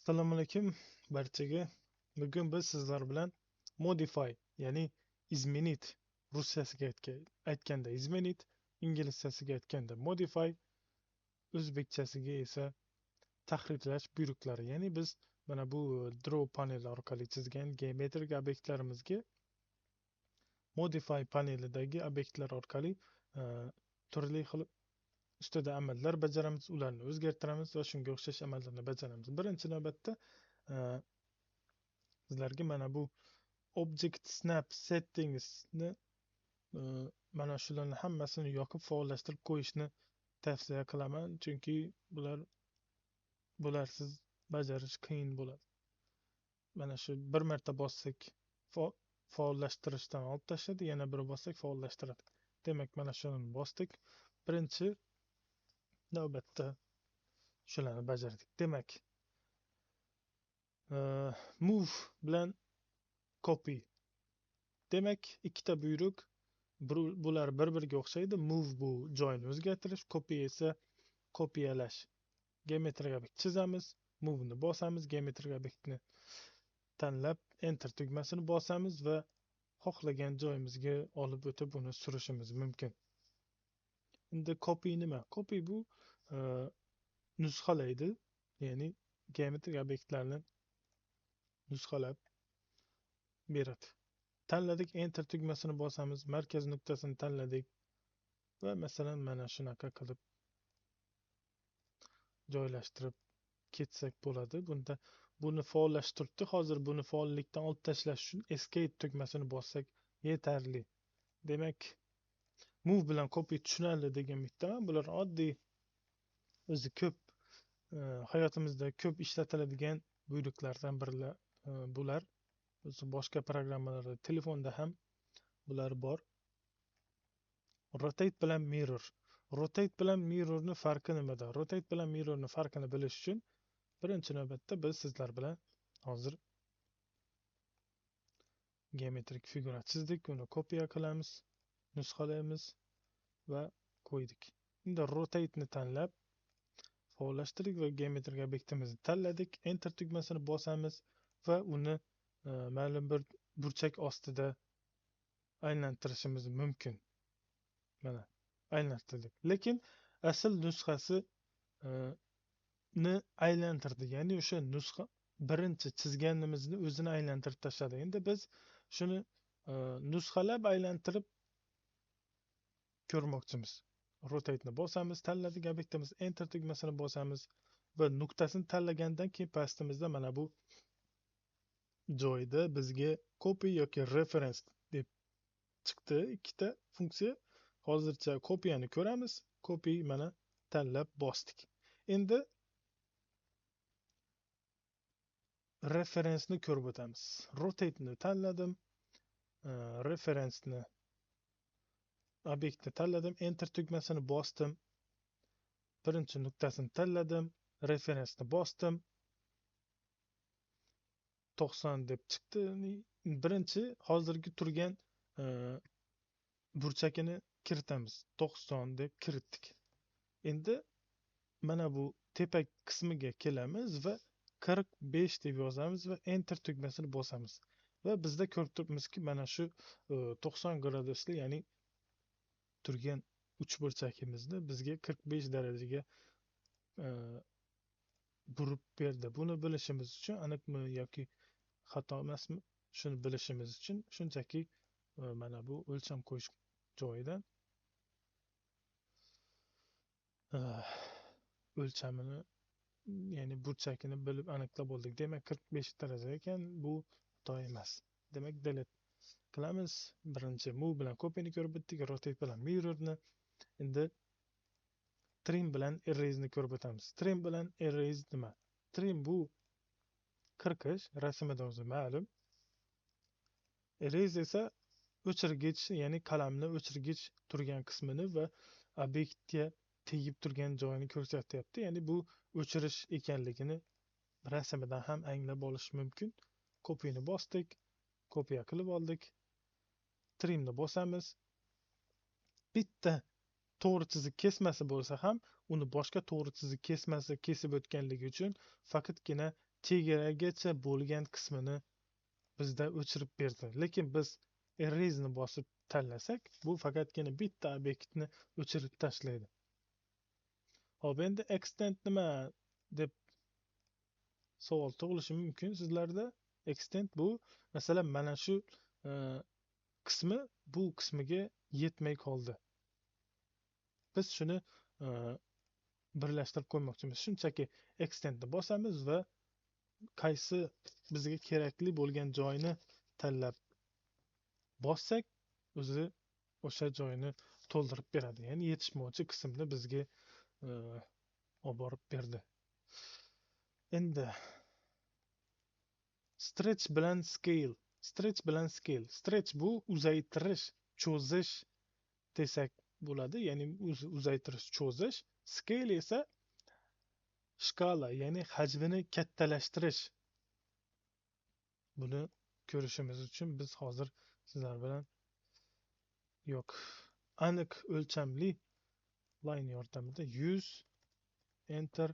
Assalomu alaykum barchaga. Bugun biz sizlar bilan modify, ya'ni izmenit, ruschasiga aytganda izmenit, inglizchasiga aytganda modify, o'zbekchasiga esa tahrirlash buyruqlari. Ya'ni biz mana bu draw paneli orqali chizgan geometrik obyektlarimizga modify panelidagi obyektlar orqali e, turli xil ustida amallar bajaramiz, ularni o'zgartiramiz va shunga o'xshash amallarni bajaramiz. Birinchi navbatda sizlarga mana bu object snap settingsni e, mana shularni hammasini yoqib faollashtirib qo'yishni tavsiya qilaman, chunki bularsiz bajarish qiyin bo'ladi. Mana shu bir marta bossak faollashtirishdan olib tashladi, yana bir bossak faollashtiradi. Demak, mana shuni bosdik. Birinchi navbatda shularni bajardik. Demak, move bilan copy. Demak, ikkita buyruq, bular bir-biriga o'xshaydi. Move bu joyni o'zgartirish, copy esa kopiyalash. Geometrik obyekt chizamiz, move ni bosamiz, geometrik obyektni tanlab enter tugmasini bosamiz va xohlagan joyimizga olib o'tib uni surishimiz mumkin. Endi copy nima? Copy bu nusxalaydi, ya'ni geometrik obyektlarni nusxalab beradi. Tanladik, enter tugmasini bosamiz, markaz nuqtasini tanladik va masalan mana shunaqa qilib joylashtirib ketsak bo'ladi. Bunda buni faollashtiribdi. Hozir buni faollikdan olib tashlash uchun escape tugmasini bossak yetarli. Demak, move bilan copy tushunarli degan umiddaman. Bular oddiy, o'zi ko'p hayotimizda ko'p ishlatiladigan buyruqlardan birilar bular. Boshqa programmalarda, telefonda ham bular bor. Rotate bilan mirror. Rotate bilan mirrorni farqi nimada? Rotate bilan mirrorni farqini bilish uchun birinchi navbatda biz sizlar bilan hozir geometrik figura chizdik, uni kopiya qilamiz, nusxalaymiz va qo'ydik. Endi rotate ni tanlab faollashtirdik va geometrik obyektimizni tanladik. Enter tugmasini bosamiz va uni ma'lum bir burchak ostida aylantirishimiz mumkin. Mana aylantirdik. Lekin asl nusxasi ni aylantirdi. Ya'ni o'sha nusxa birinchi chizganimizni o'zini aylantirib tashladi. Endi biz shuni nusxalab aylantirib ko'rmoqchimiz. Rotate ni bosamiz, tanladik obyektimiz, enter tugmasini bosamiz va nuqtasini tanlagandan keyin pastimizda mana bu joyda bizga copy yoki reference deb chiqdi ikkita funksiya. Hozircha kopiyani ko'ramiz. Copy mana tanlab bosdik. Endi referensni ko'rib o'tamiz. Rotate ni tanladim. Referensni obyektni tanladim, enter tugmasini bosdim. Birinchi nuqtasini tanladim, referensni bosdim. 90 deb chiqdi. Birinchi hozirgi turgan burchakini kiritamiz. 90 deb kiritdik. Endi mana bu tepa qismiga kelamiz va 45 deb yozamiz va enter tugmasini bosamiz. Va bizda ko'rib turibmizki, mana shu 90 gradusli, ya'ni turgan uchburchakimizni bizga 45 darajaga burib berdi. Buni bilishimiz uchun aniqmi yoki xato emasmi? Shuni bilishimiz uchun shunchaki mana bu o'lcham qo'yish joyidan o'lchamini, ya'ni burchakini bilib aniqlab oldik. Demak, 45 daraja ekan, bu xato emas. Demak, delete qilamiz. Birinchi move bilan copyni ko'rib o'tdik, rotate bilan mirrorni. Endi trim bilan erase ni ko'rib o'tamiz. Trim bilan erase nima? Trim bu qirqish, rasmida o'zi ma'lum. Erase esa o'chirgich, ya'ni qalamni o'chirgich turgan qismini va obyektga tegib turgan joyini ko'rsatyapti. Ya'ni bu o'chirish ekanligini rasmidan ham anglab olish mumkin. Kopiyani bosdik, kopiya qilib oldik. Trimni bosamiz. Bitta to'g'ri chiziq kesmasi bo'lsa ham uni boshqa to'g'ri chiziq kesmasi kesib o'tganligi uchun faqatgina chegaragacha bo'lgan qismini bizda o'chirib berdi. Lekin biz erase ni bosib tanlasak, bu faqatgina bitta obyektni o'chirib tashlaydi. Hop, endi extend nima deb savol tug'ilishi mumkin sizlarda. Extend bu masalan mana shu qismi bu qismiga yetmay qoldi. Biz shuni birlashtirib qo'ymoqchimiz. Shunchaki extendni bosamiz va qaysi bizga kerakli bo'lgan joyni tanlab bossak, o'zi o'sha joyni to'ldirib beradi. Ya'ni yetishmovchi qismni bizga olib borib berdi. Endi stretch bilan scale. Stretch bilan scale. Stretch bu uzaytirish, cho'zish desak bo'ladi. Ya'ni uzaytirish, cho'zish. Scale esa shkala, ya'ni hajmini kattalashtirish. Buni ko'rishimiz uchun biz hozir sizlar bilan aniq o'lchamli line yordamida 100 enter.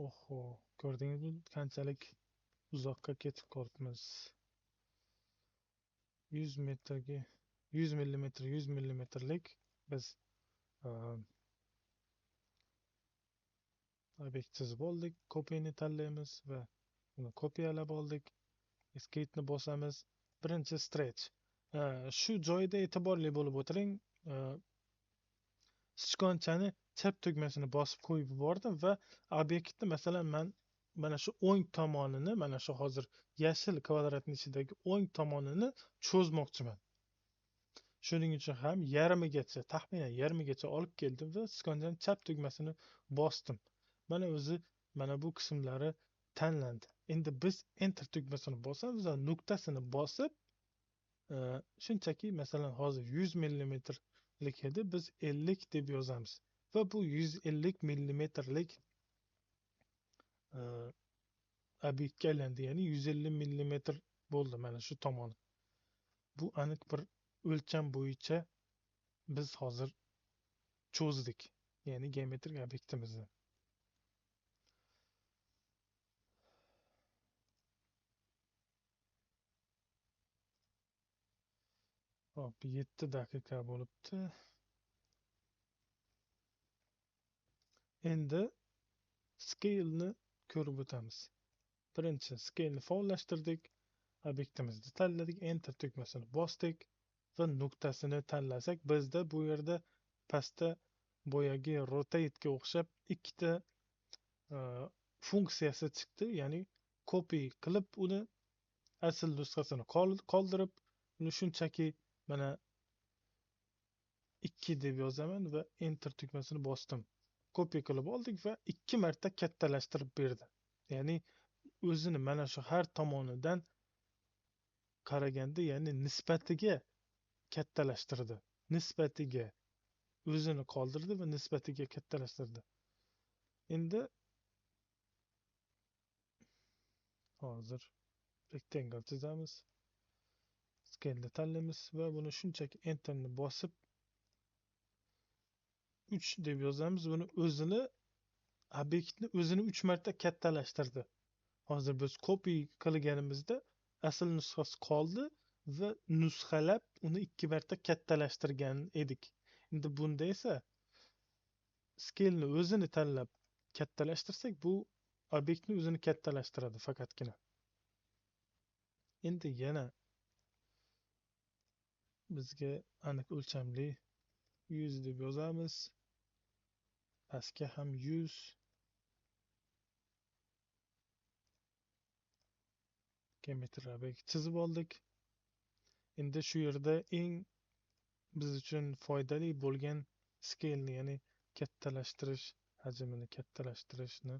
Oho, ko'rdingizmi qanchalik uzoqqa ketib qolibmiz. 100 metrga 100 millimetr 100 millimetrlik biz obyekt chizib oldik. Kopiyani tanlaymiz va uni kopiyalab oldik. Escape ni bosamiz. Birinchi stretch. Shu joyda e'tiborli bo'lib o'tiring. Sichqonchani chap tugmasini bosib qo'yib yubordim va obyektni masalan mana shu o'ng tomonini, mana shu hozir yashil kvadratning ichidagi o'ng tomonini cho'zmoqchiman. Shuning uchun ham yarmigacha, taxminan yarmigacha olib keldim va sichqonchani chap tugmasini bosdim. Mana o'zi mana bu qismlari tanlandi. Endi biz enter tugmasini bosamiz va nuqtasini bosib shunchaki masalan hozir 100 millimetrlik edi, biz 50 deb yozamiz va bu 150 millimetrlik obyektga aylandi, ya'ni 150 millimetr bo'ldi mana shu tomoni. Bu aniq bir o'lcham bo'yicha biz hozir cho'zdik, ya'ni geometrik obyektimizni. Hop, 7 daqiqa bo'libdi. Endi scale ni ko'rib o'tamiz. Birinchi scale ni faollashtirdik, obyektimizni tanladik, enter tugmasini bosdik va nuqtasini tanlasak, bizda bu yerda pastda boyagi rotate ga o'xshab ikkita funksiyasi chiqdi, ya'ni copy qilib uni asl nusxasini qoldirib, uni shunchaki mana 2 deb yozaman va enter tugmasini bosdim. Copy qilib oldik va 2 marta kattalashtirib berdi. Ya'ni o'zini mana shu har tomonidan qaraganda, ya'ni nisbatiga kattalashtirdi. Nisbatiga o'zini qoldirdi va nisbatiga kattalashtirdi. Endi hozir rectangle chizamiz. Scale ni tanlaymiz va buni shunchaki enter ni bosib 3 deb yozamiz. Buni obyektni o'zini 3 marta kattalashtirdi. Hozir biz copy qilganimizda asl nusxasi qoldi va nusxalab uni 2 marta kattalashtirgan edik. Endi bunda esa scale ni o'zini tanlab kattalashtirsak, bu obyektni o'zini kattalashtiradi faqatgina. Endi yana bizga aniq o'lchamli 100 deb yozamiz. Pastga ham 100. Geometrik obyekt chizib oldik. Endi shu yerda eng biz uchun foydali bo'lgan scale ni, ya'ni kattalashtirish, hajmini kattalashtirishni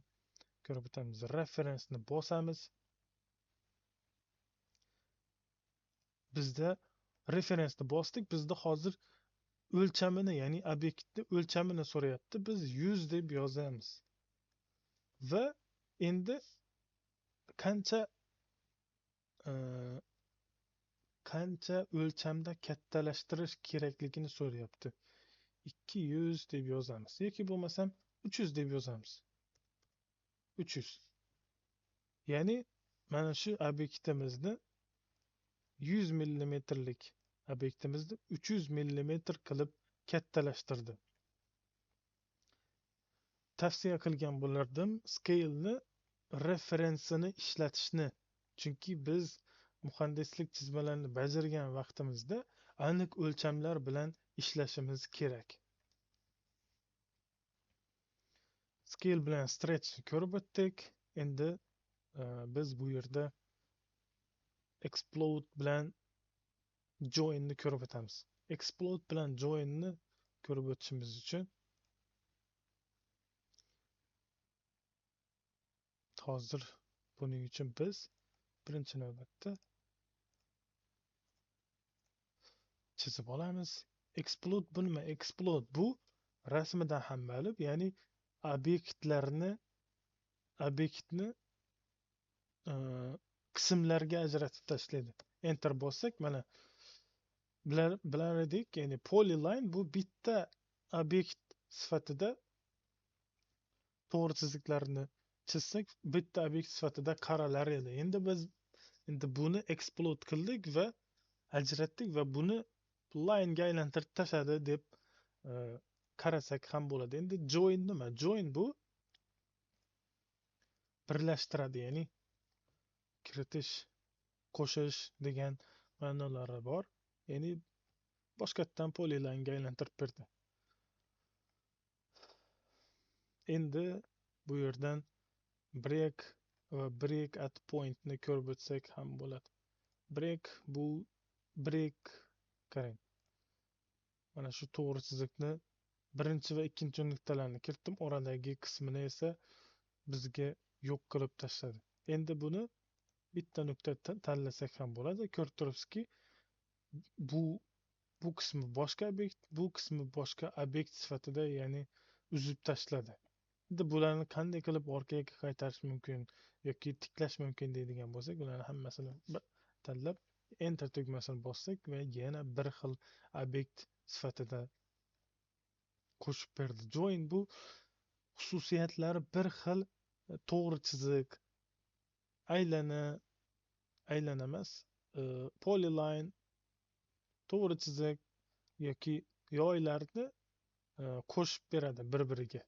ko'rib o'tamiz. Reference ni bosamiz. Bizda reference ni bosdik. Bizda hozir o'lchamini, ya'ni obyektni o'lchamini so'rayapti. Biz 100 deb yozamiz. Va endi qancha o'lchamda kattalashtirish kerakligini so'rayapti. 200 deb yozamiz yoki bo'lmasam 300 deb yozamiz. 300. Ya'ni mana shu obyektimizni 100 millimetrlik obyektimizni 300 millimetr qilib kattalashtirdi. Tavsiya qilgan bo'lardim scale'ni referensini ishlatishni. Chunki biz muhandislik chizmalarini bajargan vaqtimizda aniq o'lchamlar bilan ishlashimiz kerak. Scale bilan stretchni ko'rib o'tdik. Endi biz bu yerda explode bilan joinni ko'rib o'tamiz. Explode bilan joinni ko'rib o'tishimiz uchun hozir buning uchun biz birinchi navbatda chizib olamiz. Explode bu nima? Explode bu rasmidan ham ma'lum, ya'ni obyektni qismlarga ajratib tashlaydi. Enter bossak, mana bilar edik, ya'ni polyline bu bitta obyekt sifatida to'g'ri chiziqlarni chizsak, bitta obyekt sifatida qaralar edi. Endi buni explode qildik va ajratdik va buni line ga aylantirib tashladi deb qarasak ham bo'ladi. Endi join nima? Join bu birlashtiradi, ya'ni kiritish, qo'shish degan ma'nolari bor. Ya'ni boshqatdan polyline ga aylantirib berdi. Endi bu yerdan break va break at point ni ko'rib o'tsak ham bo'ladi. Break bu break qarang. Mana shu to'g'ri chiziqni birinchi va ikkinchi nuqtalarni kiritdim, oradagi qismini esa bizga yo'q qilib tashladi. Endi buni bitta nuqta tanlasak ham bo'ladi. Ko'rib turibsizki, bu qismi boshqa obyekt, bu qismi boshqa obyekt sifatida, ya'ni uzib tashladi. Endi bularni qanday qilib orqaga qaytarish mumkin yoki tiklash mumkin deydigan bo'lsak, bularni hammasini tanlab enter tugmasini bossak va yana bir xil obyekt sifatida qo'shib berdi. Join bu xususiyatlari bir xil to'g'ri chiziq, aylana emas, polyline, to'g'ri chiziq yoki yoylarni qo'shib beradi bir-biriga.